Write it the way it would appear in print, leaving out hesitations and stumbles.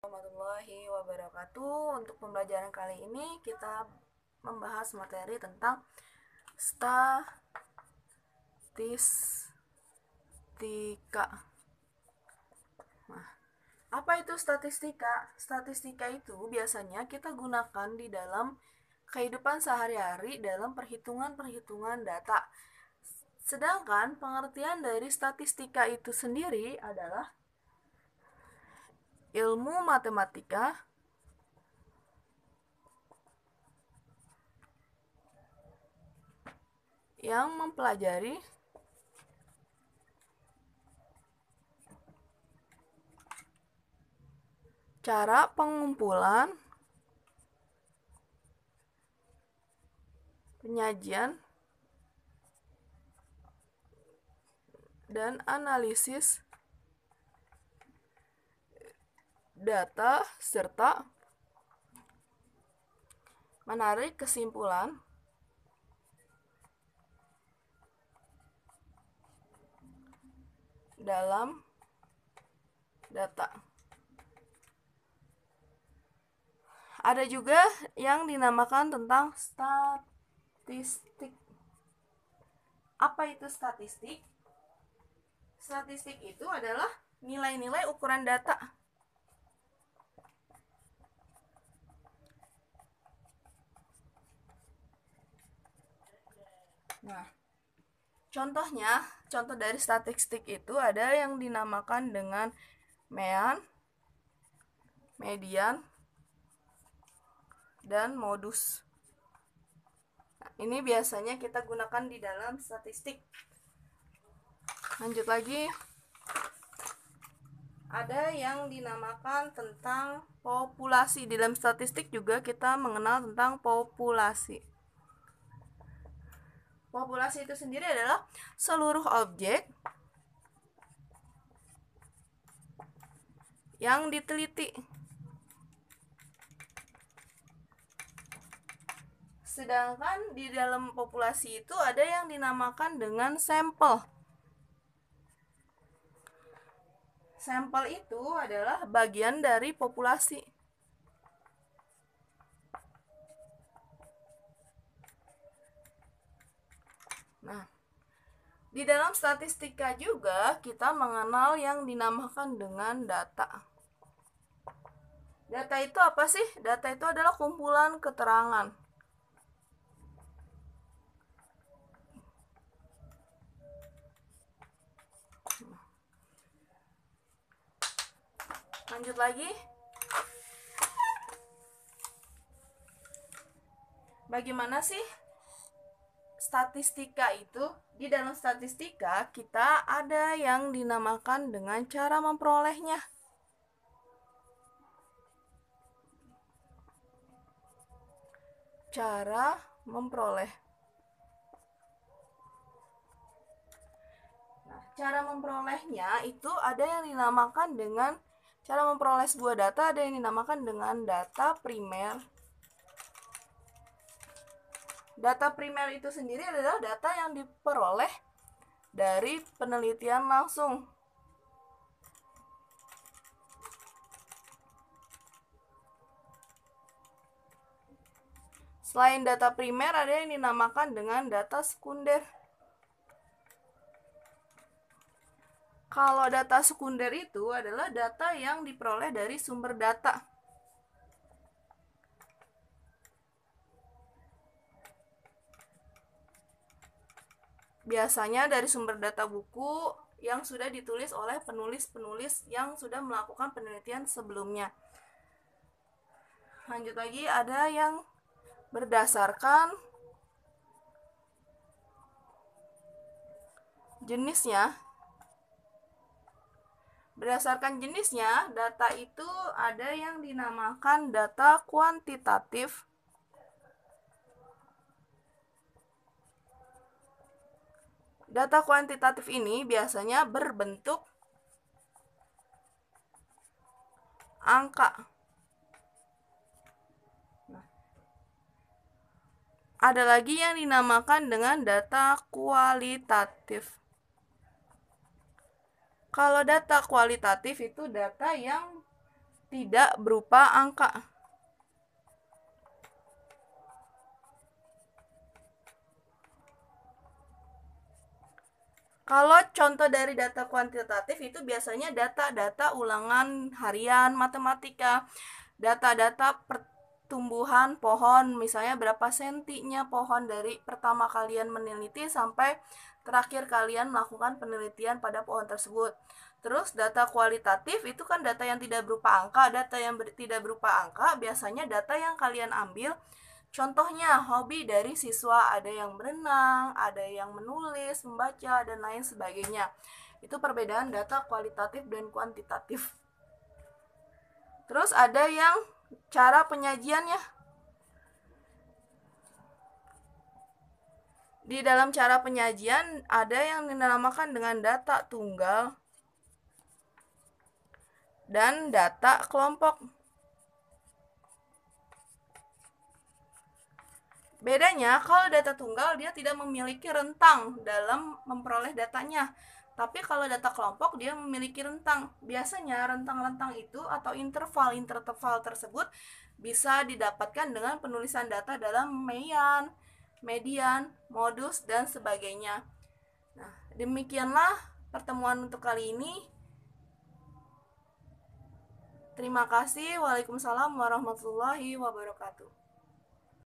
warahmatullahi wabarakatuh. Untuk pembelajaran kali ini kita membahas materi tentang statistika. Nah, apa itu statistika? Statistika itu biasanya kita gunakan di dalam kehidupan sehari-hari dalam perhitungan-perhitungan data. Sedangkan pengertian dari statistika itu sendiri adalah ilmu matematika yang mempelajari cara pengumpulan, penyajian, dan analisis data serta menarik kesimpulan dalam data. Ada juga yang dinamakan tentang statistik. Apa itu statistik? Statistik itu adalah nilai-nilai ukuran data. Nah, contoh dari statistik itu ada yang dinamakan dengan mean, median, dan modus. Nah, ini biasanya kita gunakan di dalam statistik. Lanjut lagi, ada yang dinamakan tentang populasi. Di dalam statistik juga kita mengenal tentang populasi. Populasi itu sendiri adalah seluruh objek yang diteliti. Sedangkan di dalam populasi itu ada yang dinamakan dengan sampel. Sampel itu adalah bagian dari populasi. Nah, di dalam statistika juga kita mengenal yang dinamakan dengan data. Data itu apa sih? Data itu adalah kumpulan keterangan. Lanjut lagi. Bagaimana sih statistika itu? Di dalam statistika kita ada yang dinamakan dengan cara memperolehnya. Cara memperoleh. Nah, cara memperolehnya itu ada yang dinamakan dengan cara memperoleh sebuah data, ada yang dinamakan dengan data primer. Data primer itu sendiri adalah data yang diperoleh dari penelitian langsung. Selain data primer, ada yang dinamakan dengan data sekunder. Kalau data sekunder itu adalah data yang diperoleh dari sumber data. Biasanya dari sumber data buku yang sudah ditulis oleh penulis-penulis yang sudah melakukan penelitian sebelumnya. Lanjut lagi, ada yang berdasarkan jenisnya. Berdasarkan jenisnya, data itu ada yang dinamakan data kuantitatif, data kuantitatif ini biasanya berbentuk angka. Ada lagi yang dinamakan dengan data kualitatif. Kalau data kualitatif itu data yang tidak berupa angka. Kalau contoh dari data kuantitatif itu biasanya data-data ulangan harian matematika, data-data pertumbuhan pohon, misalnya berapa sentinya pohon dari pertama kalian meneliti sampai terakhir kalian melakukan penelitian pada pohon tersebut. Terus data kualitatif itu kan data yang tidak berupa angka. Data yang tidak berupa angka biasanya data yang kalian ambil. Contohnya hobi dari siswa, ada yang berenang, ada yang menulis, membaca, dan lain sebagainya. Itu perbedaan data kualitatif dan kuantitatif. Terus ada yang cara penyajiannya. Di dalam cara penyajian ada yang dinamakan dengan data tunggal dan data kelompok. Bedanya, kalau data tunggal dia tidak memiliki rentang dalam memperoleh datanya. Tapi kalau data kelompok dia memiliki rentang. Biasanya rentang-rentang itu atau interval tersebut bisa didapatkan dengan penulisan data dalam Mayan, median, modus, dan sebagainya. Nah, demikianlah pertemuan untuk kali ini. Terima kasih. Waalaikumsalam warahmatullahi wabarakatuh.